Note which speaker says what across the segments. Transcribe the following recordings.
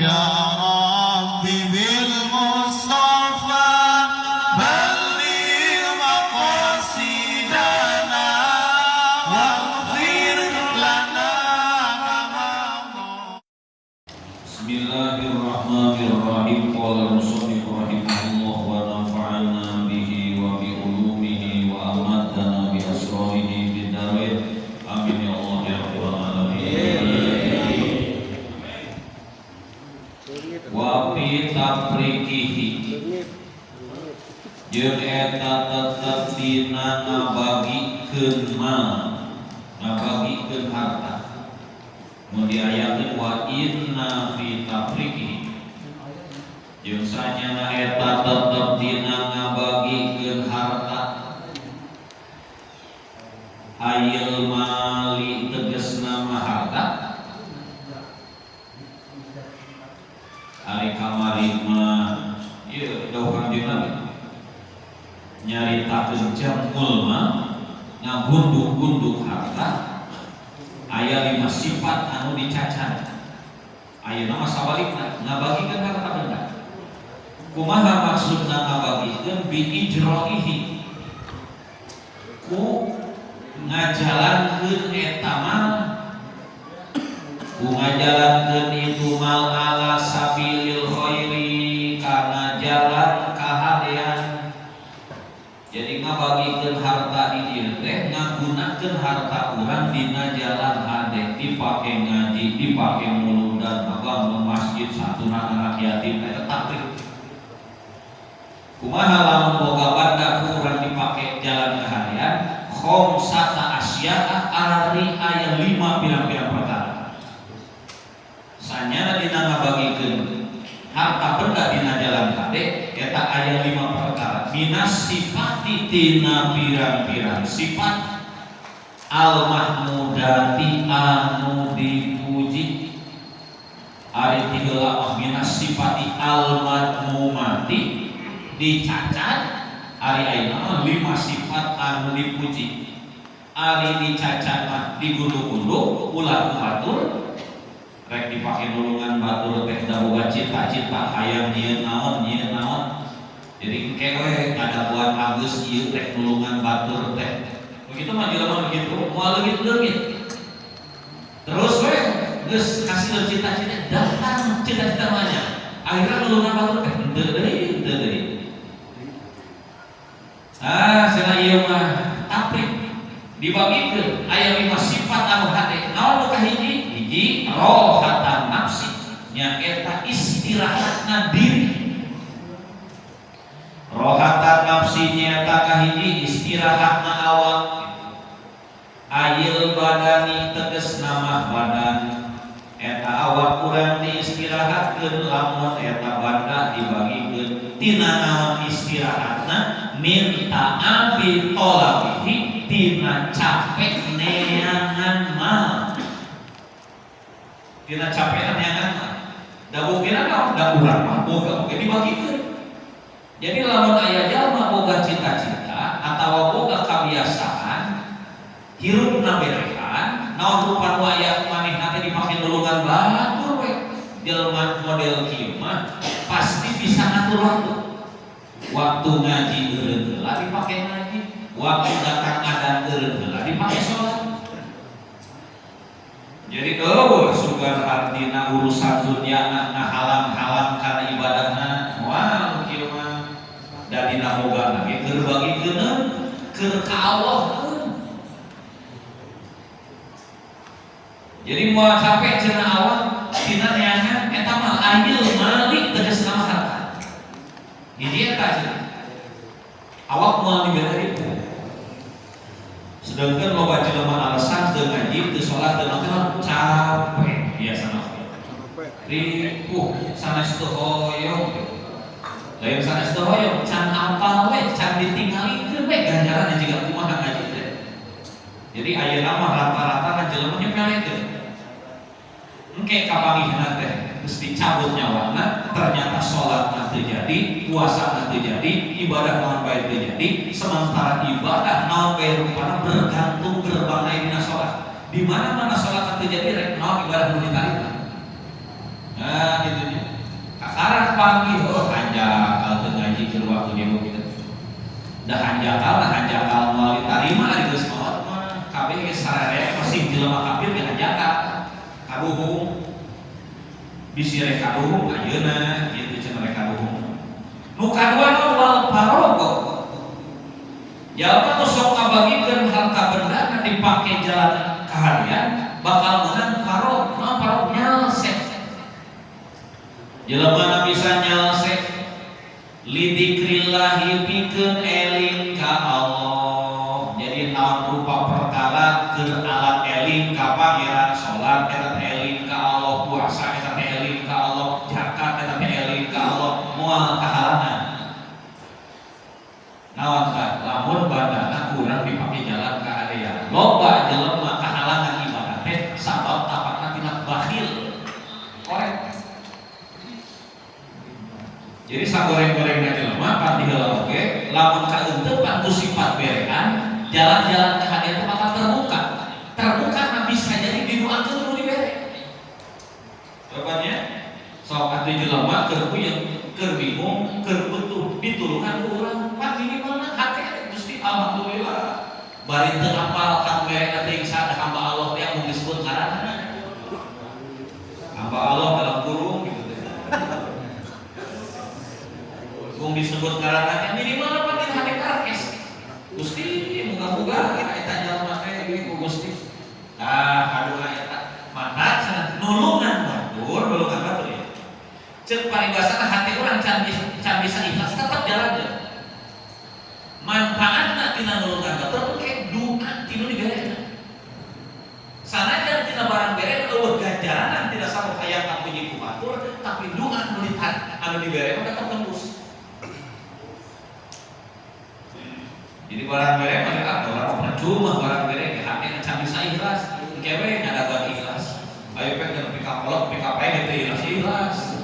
Speaker 1: يا رب بالمصطفى بلغ مقاصدنا واغفر لنا
Speaker 2: بسم الله الرحمن الرحيم. قال المصنف رحمه الله ونفعنا به وبعلومه وأمدنا بأسراره في الدارين آمين يا الله يا رب العالمين. Wa fi tafriqihi jeung eta tetep dina ngabagikeun ngabagikeun harta. Mun diayakeun wa inna fi tafriqihi jeung sanyana eta tetep dina ngabagikeun harta. Ayil mali tegasna mah harta. Ari kamari mah ieu dawuh Kanjeng Nabi nyaritakeun jamul mah ngabunduk-bunduk harta aya 5 sifat anu dicacan. Ayeuna mah sabalikna ngabagikeun harta benda. Kumaha maksudna ngabagikeun bi ijroihi ku ngajalankeun eta mah ku ngajalankeun itu mal ala sabilil khairi kana jalan kahadean. Jadi ngabagikeun harta di dieu teh ngagunakeun harta urang dina jalan hade, dipake ngaji, dipake muludan, bangun masjid, satuna anak yatim eta takdir. Kumaha lamun boga banda ku urang dipake jalan kahadean, khamsata asya'a ari aya 5 pirang-pirang perkara. Sanyana dina ngabagikeun harta benda dina jalan hade eta aya 5 perkara. Minas sifati tina pirang-pirang sifat al mahmudati anu dipuji. Ari tiheula mah minas sifati al madmumati dicacat. Ari ayeuna 5 sifat anu dipuji. Ari dicacat mah digundu-gundu ulah batur rek dipake nulungan batur teh daboga cita-cita hayang ieu naon. Jadi kewe kada buat agus ieu rek nulungan batur teh. Begitu mah jelema begitu moal leungit. Terus we geus hasil cita-cita datang cita-cita mah akhirnya nulungan batur teh henteu deui. Cenah ieu mah taprik dibagikeun aya 5 sifat anu hade. Naon nu kahiji? Hiji rohatan nafsi nya eta istirahatna diri. Rohatan nafsi nya eta kahiji istirahatna awak. Ayil badani tegasna mah badan. Eta awak urang diistirahatkeun lamun eta banda dibagikeun tina naon istirahatna minta abi tolabihi tina capek neangan mah. Tina capek neangan mah da bukina naon da urang mah boga oge dibagikeun. Jadi lamun aya jalma boga cita-cita atawa boga kabiasaan hirupna berehan naon rupa nu aya manehna teh dipake nulungan batur we. Jelema model kieu mah pasti bisa ngatur waktu. Waktu ngaji eureun heula dipake ngaji, waktu datang adzan eureun heula dipake salat. Jadi sugan artina urusan dunia ngahalang-halang karena ibadahna moal kieu mah da dina boga lagi keur bagikeun keur ka Allah. Jadi moal capek cenah awak tina neangan eta mah ayil malik tegasna mah harta. Hiji eta cenah awak moal diberi ribu. Sedangkan loba jelema alasan teu ngaji, teu salat, teu naon capek biasana. Ripuh sanes teu hoyong. Lain sanes teu hoyong can apal we, can ditinggalikeun we ganjaran jiga kumaha ngaji teh. Jadi ayeuna mah rata-rata jelema nyepelekeun. Engke kapangihna teh geus dicabut nyawana, ternyata salatna teu jadi, puasana teu jadi, ibadah naon bae teu jadi, sementara ibadah naon bae rupana bergantung gerbangna dina salat. Di mana salat teu jadi rek naon ibadah nu ditarima. Nah, gitu. panggil hanjakal teu ngaji keur waktu dia gitu. Da hanjakal meuli tarima ari geus maot mah kabeh geus sarere masih jelema kafir ge hanjakal. Kabuhung bisi rek kabuhung ayeuna ieu teh cenah rek kabuhung. Nu kadua wal paroko. Jalma nu sok kabagikeun harta bendana dipake jalan kaharian bakal meunang parok. Naon parok nyalsek. Jelema bisa nyalsek lidikrillahi pikeun eling ka Allah. Jadi naon rupa perkara keur alat eling ka pangeran, salat eta eling ka Allah, puasa eta eling ka Allah, zakat eta eling ka Allah, moal kahalangan. Naon tah lamun badana kurang dipake jalan ka area. Loba jelema kahalangan ibadah teh sabab tapakna tina bakhil. Korek. Jadi sagoreng-gorengna jelema pan diheula oge, lamun kaeunteun pan sifat berean, jalan-jalan ka hadiah bakal terbuka. Terbuka na bisa jadi didoakeun nu dibere. Jawabannya sok atuh jelema keur puyeuh, keur bingung, keur butuh ditulungan ku urang, pan minimalna hate Gusti alhamdulillah. Bari teu apal kang berean teh sada hamba Allah teh mun disebut ngaranna. Hamba Allah dalam kurung gitu teh. Kung disebut ngaranna minimal apa kita hade karkes. Gusti muga-muga kita eta jalma teh gini ku Gusti. Kadua eta mandat cenah nulungan batur ya. Ceuk paribasana hati urang can bisa ikhlas tetep jalan deui. Manfaatna tina nulungan batur ke doa tinu dibereana. Sanajan tina barang bere eueuh ganjaran tidak sabab aya kapuji ku batur tapi doa nu anu dibere mah tetep tembus. Jadi barang bere mah orang percuma barang bere ke hati can bisa ikhlas. Kewe ngadaguan ikhlas. Ayo pek jeung pikapolok PKP teh ikhlas.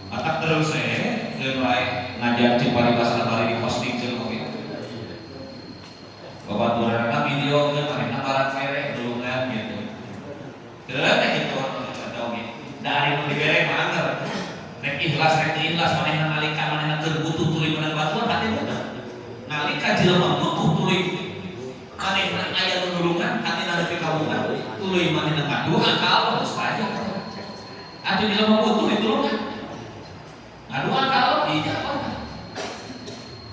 Speaker 2: Atak terus geun wae ngajar cing paribasana bari di posting ceuk oge. Babaturanna video geun manehna barang bere dulungan gitu. Teu gitu ada oge. Dari nu dibere mah anger. Rek ikhlas manehna nalika manehna keur butuh tuluy meunang baturan hati mudah. Nalika jelema butuh tuluy manehna aya nulungan hatina nepi ka bunga tuluy manehna kadua ka Allah geus wae. Atuh jelema butuh ditulungan. Ngadua ka Allah dijawab.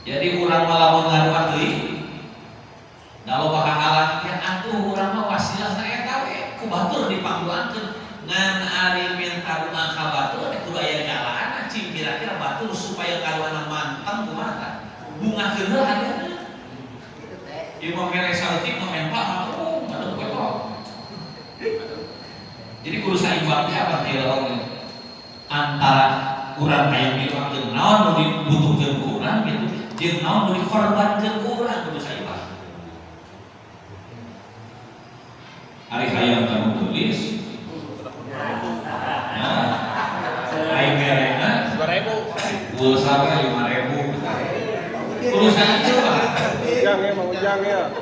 Speaker 2: Jadi urang mah lamun ngaduan deui dalo bakahalan teh atuh urang mah wasilah saeta we ku batur dipangduankeun ngan ari minta doa ka batur teh kudu aya jalan cing kira-kira batur supaya kaduana manteng kumaha bunga geuleuh hadiahna. Ieu mah mere sautik mah mempa atuh atuh betok. Jadi kudu saimbang teh apa dialog antara urang aya miluakeun naon nu dibutuhkeun ku urang gitu jeung naon nu dikorbankeun ku urang kudu saimbang. Ari hayang kamu tulis aing merena 2.000 pulsa 5.000 pulsa itu Pak
Speaker 3: Ujang ya, Mang Ujang ya.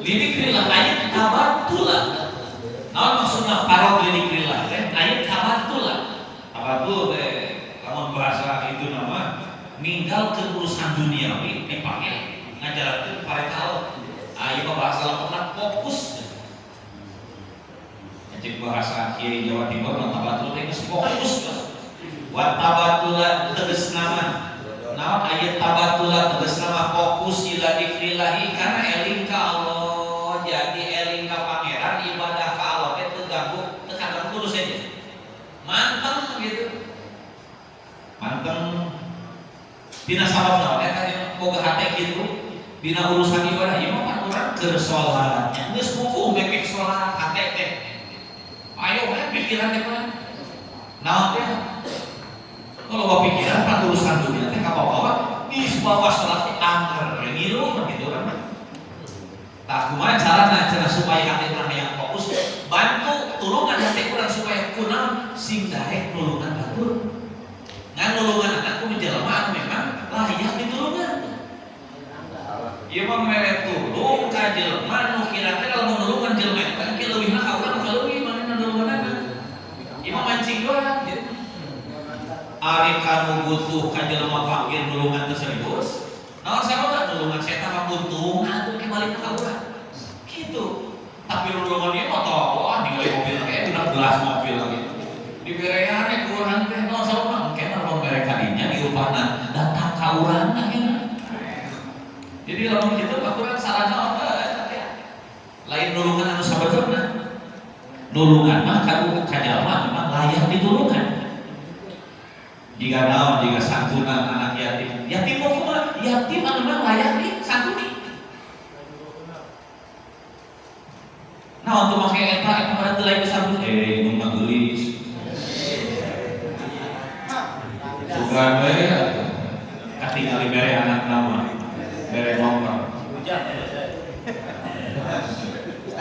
Speaker 2: Lidikrillah ayat tabatullah. Naon maksudna parok lidikrillah teh ayat tabatullah. Tabatul teh lamun bahasa itu nama ninggalkeun urusan duniawi dipake ngajarakeun pareta Allah. Ieu bahasa lamunna fokus. Cek bahasa Kiai Jawa Timur tabatul teh geus fokus. Wa tabatullah tegas nama. Naon ayat tabatullah tegas nama fokus ila dzikrillahi karena eling ka Allah. Jadi eling ka pangeran ibadah ka Allah teh teu ganggu teu kagak kudu saja. Manteng gitu. Manteng dina sabab naon eta boga hate kitu dina urusan ibadah ieu mah urang keur salat. Geus buku mepek salat hate teh. Ayo we pikiran teh mah. Naon teh? Kalau bawa pikiran pan urusan dunia teh kabawa di bawa salat teh angker ngilu gitu kan. Tah kumaha carana cenah supaya hati urang hayang fokus bantu tulungan hati urang supaya kunaon sing daek nulungan batur. Ngan nulungan anak ku jelema anu memang layak ditulungan. Ieu mah mere tulung ka jelema nu kira-kira lamun nulungan jelema eta kan leuwihna ka urang ka leuwih manehna nulunganana. Ieu mah mancing doang gitu. Ari kanu butuh ka jelema fakir nulungan teu serius. Naon sabab nulungan saya mah buntung atuh ke balik ka urang. Gitu. Tapi nulungan ieu mah wah ningali mobil kayak udah gelas mobil lagi. Dibereane ku urang teh naon sabab mah engke mah mere kadinya diupahna datang ka urang akhirna. Jadi lamun kitu aturan salahna lain nulungan anu sabenerna. Nulungan mah kanu kajalma memang layak ditulungan. Jika naon jika santunan anak yatim. Yatim mah kumaha? Yatim anu mah layak disantuni. Nah untuk make eta pada teu lain disantuni. Nu ngageulis. Bukan bae atuh. Katingali mere anak nama. Mere nomor.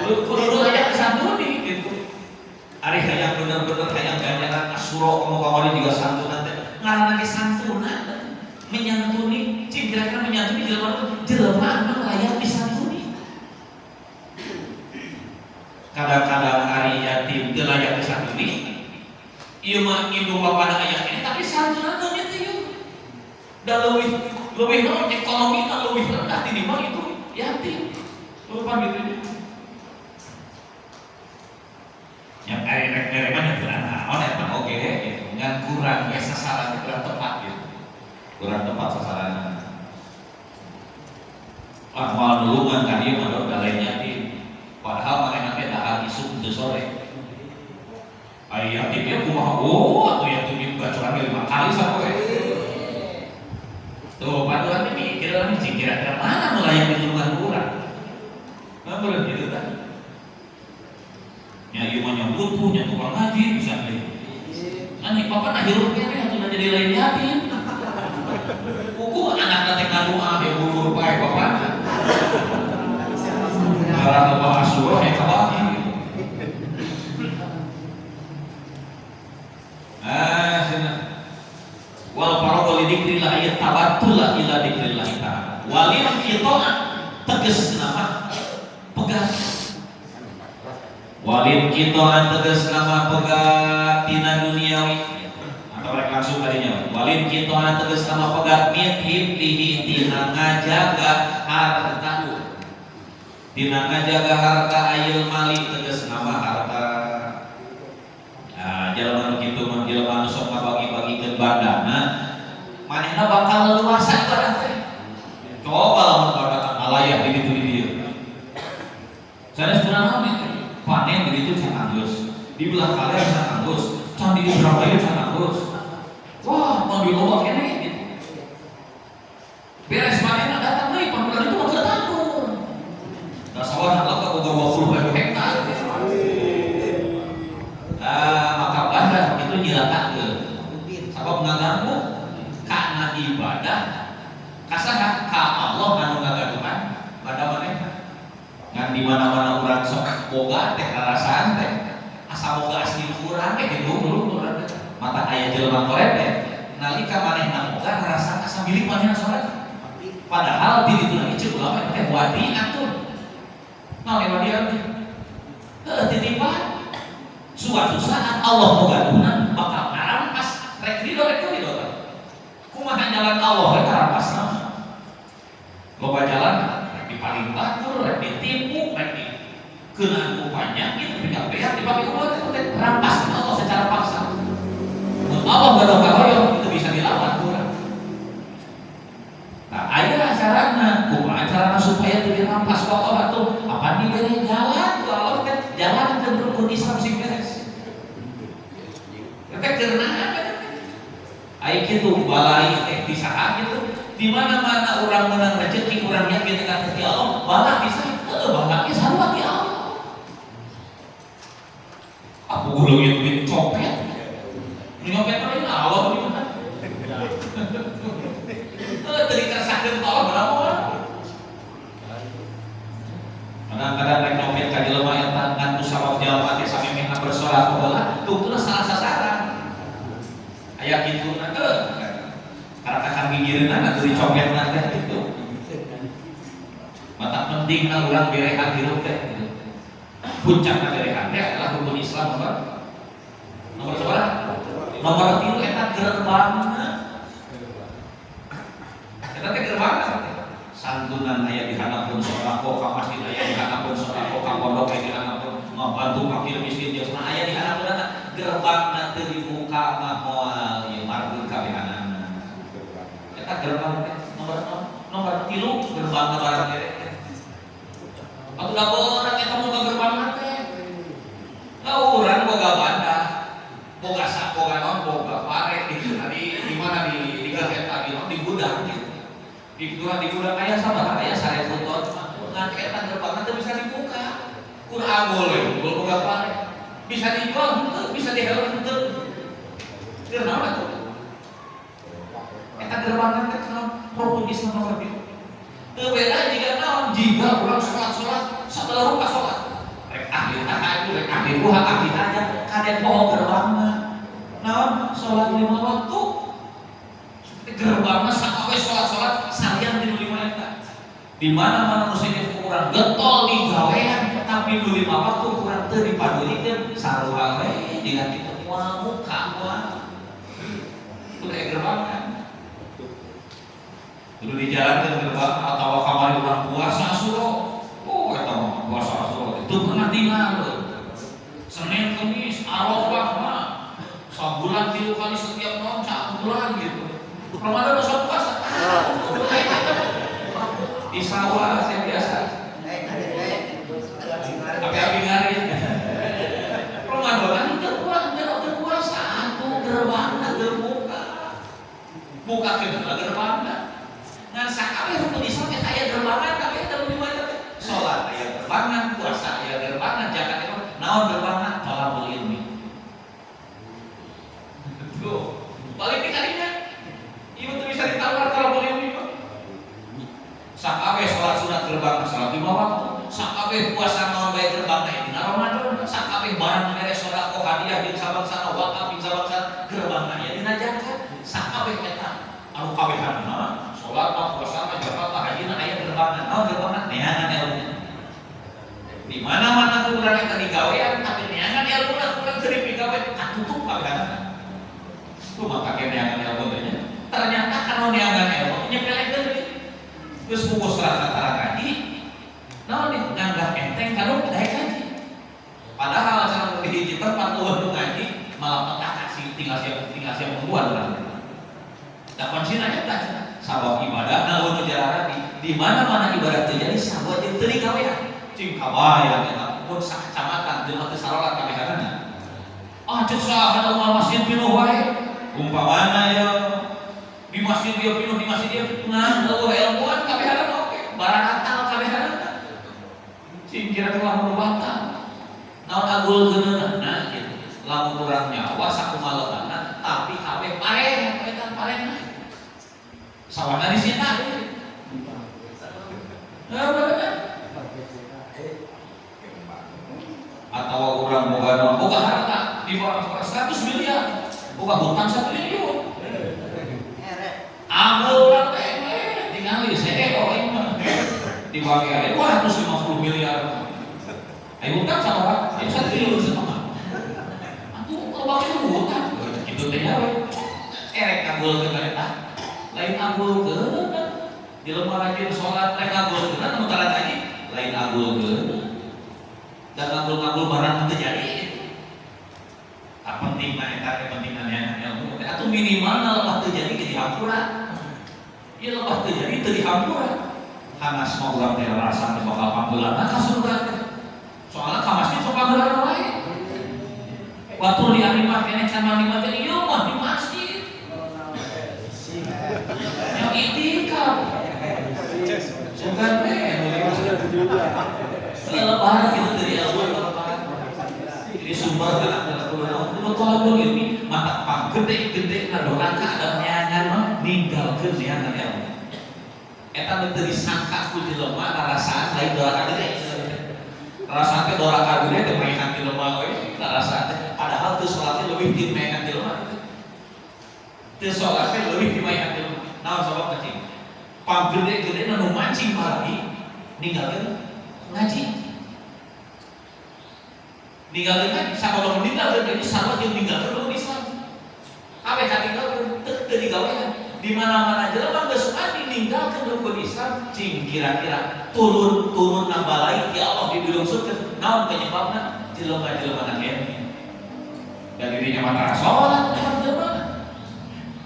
Speaker 2: Kudu aya santuni gitu. Ari hayang bener-bener hayang ganjaran asuro kamu kamari juga santunan teh. Ngaranna ge santunan menyantuni, cing kira-kira menyantuni jelema anu layak disantuni. Kadang-kadang ari yatim teu layak disantuni. Ieu mah indung bapana aya kene tapi santunan nya teh ieu. Da leuwih naon ekonomi leuwih rendah tinimbang itu yatim. Lupa gitu. Yang ari rek mere mah teu naon eta oge gitu. Ngan kurang ge sasaran kurang tepat gitu. Kurang tepat sasaranna. Mal nulungan ka dieu mah lain yatim. Padahal manehna teh dahar isuk teu sore. Ai yatimnya kumaha? Oh, atuh yatim bacoran 5 kali sapoe. Tuh, paduan ini kira-kira mana mulai yang ditulungan kurang? Nah, boleh gitu kan? Ya, ieu mah butuh, nya tukang ngaji bisa beli. Ani papa nak hirup kene atuh jadi lain yatim. Kuku anak teh ngadoa ge umur bae bapana. Karana bahas surah ya kabaki. Wal faradu li dzikrillah ayat tabattul ila dzikrillah ta'ala. Walil qita'ah tegas nama pegat. Walil qita'ah tegas nama pegat tina duniawi. Atau rek langsung kadinya. Walil qita'ah tegas nama pegat min hibdihi tina ngajaga harta. Tina ngajaga harta ayil mali tegas nama harta. Nah, jalan kitu mah jelema anu sok ngabagi-bagikeun bandana, manehna bakal leluasa ibadah teh. Coba lamun badak layak di dieu. Sanes kunaon itu? Panen begitu can anggeus. Di belah kalian can anggeus, can di Surabaya can anggeus. Wah, mau diloba kene gitu. Beres manehna datang deui panggilan itu mah ketanggung. Da sawah halak ka 20.000 hektar. Maka badan itu nyilakakeun. Sabab ngaganggu kana ibadah kasaha ka Allah anu ngagaduhan pada manehna. Ngan di mana-mana urang sok boga teh rarasaan teh asa boga asli urang teh gitu dulu urang teh. Mata aya jelema koret teh nalika manehna boga rarasaan asa milik manehna sorangan. Padahal di ditu lagi ceuk ulama teh wadi atur. Naon wadi atur? Titipan. Suatu saat Allah menggaduhan bakal ngarampas rek ridho kumaha jalan Allah rek ngarampas nama loba jalan rek dipaling batur rek ditipu rek dikeunaan upahnya gitu tidak bayar dipake umat itu teh rampas Allah secara paksa. Allah gado karoyong itu bisa dilawan kurang. Nah aya carana kumaha carana supaya teu dirampas ku Allah tuh apa diberi jalan ku Allah teh jalan teh rukun Islam sing beres. Eta keunaan ai kitu balai teh pisahan gitu. Di mana-mana urang meunang rezeki urang yakin ka Gusti Allah, balak pisahan teu balak ge sarua ti Allah. Aku gulung duit copet. Nyopet teh awak di mana? Teu dikersahkeun ka Allah berapa? Kadang-kadang rek nyopet ka jelema eta ngan sabab jalma teh samemehna bersolat heula, tuh salah sasaran. Aya kitu na teu. Karena kan gigirna atuh dicopetna teh kitu. tak penting lah ulang berehat hirup teh gitu. Puncakna berehat teh adalah rukun Islam nomor berapa? Nomor 3 eta gerbangna. Eta teh gerbangna. Santunan aya di hanapeun sodako, ka masjid aya di hanapeun sodako, ka pondok aya di hanapeun ngabantu fakir miskin jeung aya di hanapeun gerbangna teu dibuka mah moal ieu markeun kabehanana. Eta gerbang teh nomor 3 gerbangna barang derek. Atuh da beurang eta muga gerbangna teh. Urang boga banda, boga boga pare di mana di kereta di gudang gitu. Di gudang aya sabaraha aya 1000 ton. Ngan eta gerbangna teu bisa dibuka. Kurang boleh boga pare. Bisa dijual henteu, bisa dihelem henteu. Keur naon atuh? Eta gerbangna teh rukun Islam nomor 3. Teu beda jika naon jika urang salat sabelah rupa salat. Rek ahli tahajud, rek ahli duha, ahli hajat, kade poho gerbangna. Naon salat 5 waktu. Gerbangna sakawe salat salian di 5 eta. Di mana-mana nu sing kurang getol di gawean tapi nu 5 waktu kurang teu dipadulikeun sarua we dina kitu moal muka moal. Kudu gerbangna. Kudu dijalankeun gerbang atawa kamari urang puasa suro. Oh eta mah puasa suro itu pernah tinggal. Senin Kamis Arafah mah sabulan 3 kali setiap tahun 1 bulan gitu. Ramadan usah puasa. Di sawah saya biasa. Tapi abi ngari. Ramadan teu puasa atuh gerbangna teu buka. Buka gerbangna. Ngan sakabeh rukun Islam teh aya gerbangan kabeh teu dimana teh. Salat aya gerbangan, puasa aya gerbangan, zakat aya naon gerbangan talabul ilmi. Tuh, balik di kalinya. Ieu teu bisa ditawar talabul ilmi. Sakabeh salat sunat gerbangan salat 5 waktu, sakabeh puasa naon bae gerbangan dina Ramadan, sakabeh barang beres sedekah hadiah jeung sabangsana wakaf jeung sabangsana gerbangan aya dina zakat, sakabeh eta anu kabehanana salat puasa zakat haji aya gerbangan. Naon gerbangan? Neangan ilmu. Di mana-mana tuh urang eta digawean tapi neangan ilmu urang teu dipigawe katutup kabehanana. Tuh maka neangan ilmu teh nya. Ternyata kana neangan ilmu nyepelekeun geus bungkus rata-rata kaji. Naon nih nganggah enteng kanu daek kaji. Padahal cara di hiji tempat eueuh ngaji malah petaka sih tinggal siap membuat urang. Da konsina eta sabab ibadah naon jarara di mana-mana ibadah terjadi sabab jeung teu digawean. Cing kabayang eta pun sakacamatan jeung teu sarolat kabehanana. Cek saha umal masjid pinuh wae. Umpamana ya di masjid dia pinuh di masjid dia ngan eueuh ilmuan kabehanana oke. Barang atal kabehanana. Cing kira telah merubahkan. Naon agulkeunna gitu. Lamun urang nyawa sakumaleuhanna tapi kabeh pareh eta parehna. Sawana di sini atau orang boga harta di bawah 100 miliar, boga hutang 1 triliun. Amul teh ningali CEO mah dibagi 250 miliar. Ayo hutang sama 1 triliun sama. Atuh loba hutang kitu teh ya we. Erek ngagulkeun eta. Lain agulkeun jelema rajin salat rek agulkeun anu tara tadi lain agulkeun dan ngagul-ngagul barang teu jadi. Pentingna eta pentingna ilmu teh atuh minimal lebah teu jadi ke dihampura. Ieu lebah teu jadi teu dihampura. Hanas mah urang teh rasa teh bakal panggeulana ka surga teh. Soalna ka masjid sok panggeulana wae. Waktu di alimah keneh can mandi teh ieu mah di masjid. Yang itikaf bukan lebaran gitu dari lebaran jadi sumber betul ini mata pang gede na doraka ada nyanyian mah ninggalkeun neangan ilmu eta teu disangka ku jelema narasaan lain doraka gede narasaan teh doraka gede teh maehan jelema we narasaan teh padahal teu salat leuwih ti maehan jelema teu salat teh leuwih ti maehan jelema naon sabab kecil pang gede-gede nu mancing bagi ninggalkeun ngaji. Ninggalkeun ngaji sabab ninggalkeun ngaji sama jeung ninggalkeun Islam. Kabeh katinggalkeun teu digawean. Di mana-mana jelema geus mandi ninggalkeun rukun Islam cing kira-kira turun nambalai ya Allah dibilungsutkeun naon penyebabna jelema-jelema nangge. Dan dirinya mata salat jelema.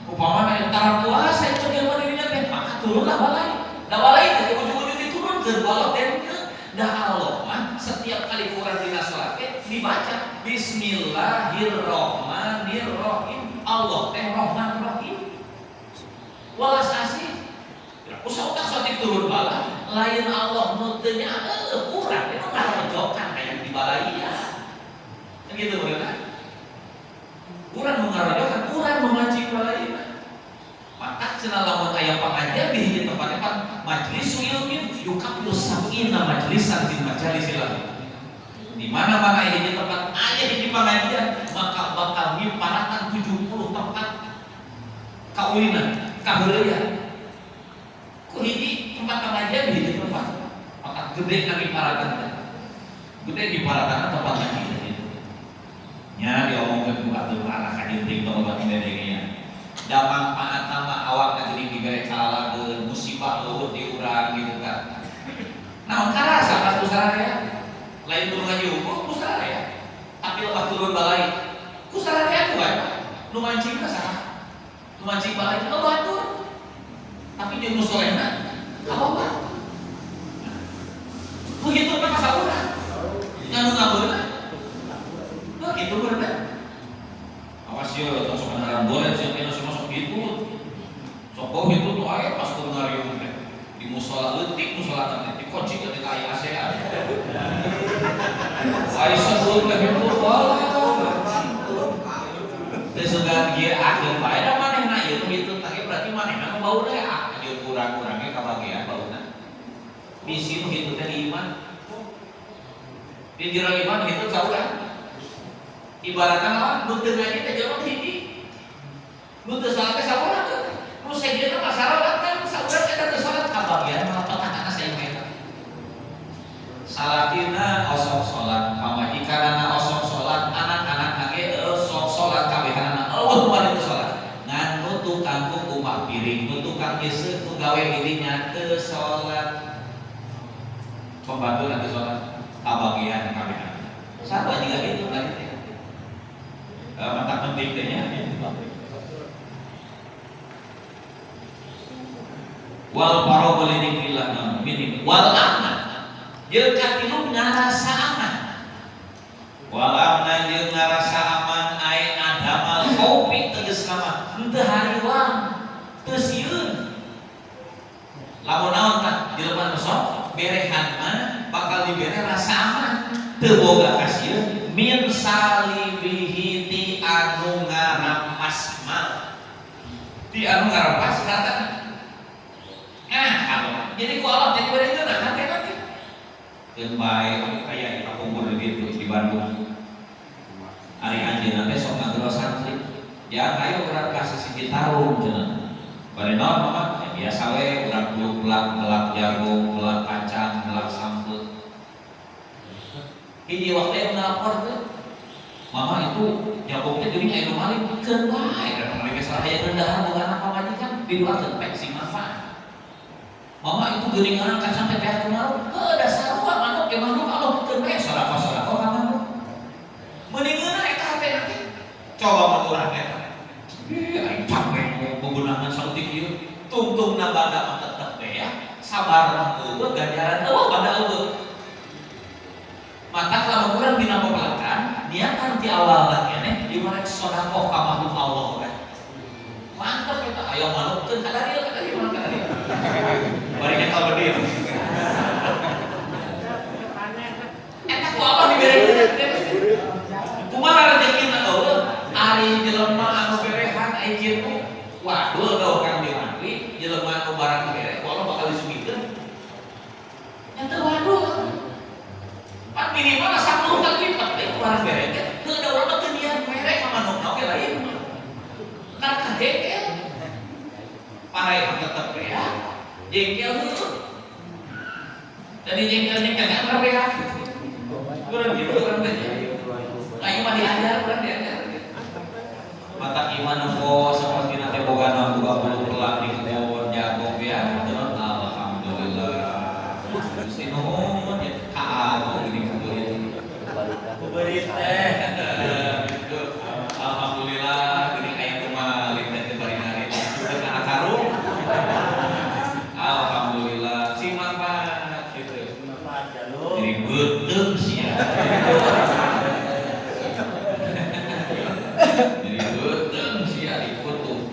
Speaker 2: Upamana entaran puasa itu jelema dirinya teh maka turunlah balai. Da balai teh ujung-ujung diturunkeun walau teh da Allah mah setiap kali Quran dina salat dibaca Bismillahirrahmanirrahim. Allah teh Rahman Rahim. Walas asih usah sotik turun bala lain Allah nutenya kurang itu ngarojokan kayak di balai ya gitu bener kurang mengarojokan kurang memancing balai maka cenah lamun aya pangajian di hiji tempat majelis ilmu yukabilu sab'ina majlisan di majalis ilmu di mana-mana hiji tempat aya hiji pangajian maka bakal mimparatan 70 tempat kaulinan kaheuleuyan ku hiji tempat pengajian di hiji tempat maka gede kami paratan gede di paratan tempat ngaji gitu nya diomongkeun ku atuh anak kadeuting tolong dedengnya da manfaat nama awak geuning dibere kalalakeun musibah leuweut di urang gitu kan naon karasa pas kusararea lain turun ngaji hukum kusararea tapi lepas turun balai kusararea ku bae nu mancingna saha mancing balai itu batur tapi jeung musolehna apa begitu kan pasapura nganu ngabeuna begitu bener awas yo tong sok ngaran boleh sih kena sok gitu sok bau itu tuh aya pas turun ngariung teh di musola leutik musola teh dikunci ke aya AC ai sebut leh itu boleh sesudah dia akhir bae da manehna ieu itu teh berarti manehna bau teh aya kurang-kurangnya kabagian bauna. Bisi nu hitu teh iman. Di jero iman hitu saurang. Ibaratna naon nu teu ngaji teh jelema hiji. Nu teu salat teh saurang teh. Nu sejeuna mah salat kan saurang eta teu salat kabagian mah patahna saeueur eta. Salatina osok salat, pamajikanana osok salat, anak-anak nage osok salat kabehanana eueuh bari teu salat. Ngan nu tukang kukumah piring, nu tukang geuseuh nu gawe dirinya teu salat. Pembantu nanti salat kabagian kabehanana. Sarua juga gitu kan teh. Mantap penting teh nya. Wal faragu li dzikrillah min wal aman jeung katilu ngarasa aman wal amna jeung ngarasa aman ai adamal khaufi tegas nama henteu hariwang teu sieun lamun naon tah jelema nu sok berehan mah bakal dibere rasa aman teu boga kasieun min salibihi ti anu ngarampas mal ti anu ngarampas kata jadi ku Allah jadi beri itu nanti yang baik kayak di kubur gitu di Bandung hari anjeun teh sok ngagero santri ya ayo urang kasih siji tarung cenah bari naon mama ya biasa we urang kudu gelak jagung gelak kacang gelak sambel hiji waktu yang ngelapor tuh mama itu jagung teh geuning aya nu maling keun bae da mereka salah aya rendahan boga anak pamajikan diduakeun pek si manfaat mama itu geuningan kacang teh teh kumaha da sarua manuk ge manuk Allah keun bae sedekah ka manuk mendingeuna eta teh nanti coba mengurang eta aing capek menggunakan sautik ieu tungtungna bada mah tetep teh ya sabar mah eueuh ganjaran eueuh bada eueuh mata lamun urang dina pepelakan niatan ti awal keneh ibarat sedekah ka makhluk Allah kan mantep eta aya manuk teu kadarieu mana kadarieu bari kita berdiri eta ku Allah dibere kumaha rezekina eueuh ari jelema anu berehan ai kitu waduh geuh kang diantri jelema anu barang bere ku Allah bakal disugikeun eta waduh pan minimal 10 kali lipat teh barang bere teh teu da urang teu niat mere ka manukna oge lain kan kagege parai tetep ya jengkel heuh Tadi jengkel-jengkel kan berbeda. Kurang gitu kan berbeda. Kayu mah diajar, kurang diajar. Mata iman kok seperti nanti boga nang buka bulu pelak di kebun jago ya. Alhamdulillah. Gusti nuhun ya. Kaago gini kuburit. Kuburit teh. Alhamdulillah gini aya kumaha lihat teh bari hari. Sudah anak karung. Alhamdulillah simak banget gitu. Jadi beuteuh sia. Jadi beuteuh sia dikutu.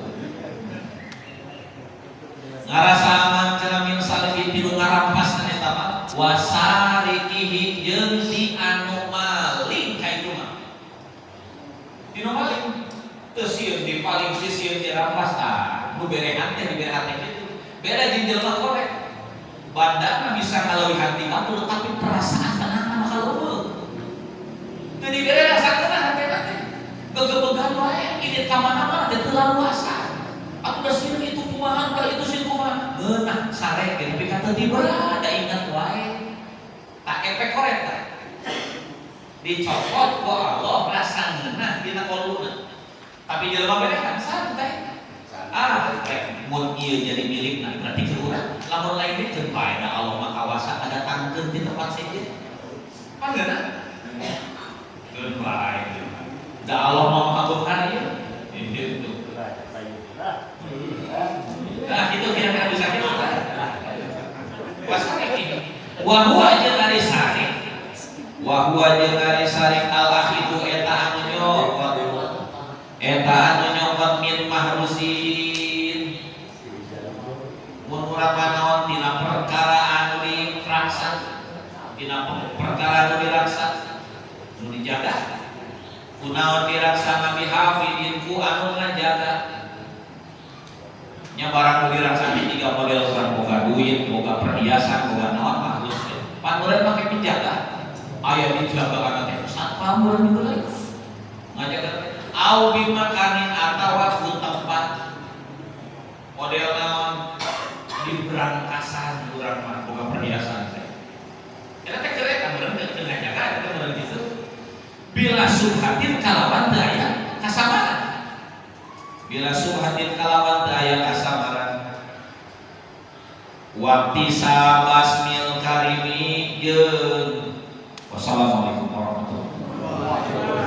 Speaker 2: Ngarasaman cenah min salih tilu ngarampas eta mah wasarikihi jeung si anu maling ka itu mah. Dinu maling teu sieun dipaling si sieun dirampas nu berehan teh diberehan teh kitu. Beda jeung jelema korek. Bandana bisa ngalewihan ti batur tapi perasaan tenang mah kaleuweung. Teu dibere sakeuna hate teh. Gegebegan wae ini ka mana-mana teh teu laluasa. Aku udah sieun itu kumaha, udah itu sieun kumaha. Beunah sare ge tapi kata dibera da ingat wae. Tak efek korek tah. Dicopot ku Allah rasangeuna dina koluna. Tapi jelema berehan santai. Mun ieu jadi milikna berarti ke urang. Lamun lain teh teu bae da Allah mah kawasa ada tangkeun di tempat sejen. Pangeuna? Teu bae. Da Allah mah mabukhan ieu. Itu. Nah, itu kira-kira bisa kita. Wasari ini. Wa huwa jeung ari sarik. Wa huwa jeung ari sarik Allah itu eta anu nyokot. Eta anu nyokot min mahrusin. Mun urang manaon tina perkara anu diraksa. Tina perkara anu diraksa. Nu dijaga. Kunaon diraksa nabi hafidin ku anu ngajaga. Nya barang nu diraksana tiga model urang boga duit, boga perhiasan, boga naon mah geus panureun make penjaga. Aya dijaga kana teh satpam urang juga lain. Ngajaga au bimakanin atawa ku tempat model naon di berangkasan urang mah boga perhiasan teh. Eta teh keren kan urang teu ngajaga eta urang kitu. Bila subhatin kalawan teu aya kasamaran. Bila subhatin kalawan teu aya kasamaran. Waqti sabasmil karimi jeung wassalamualaikum warahmatullahi wabarakatuh.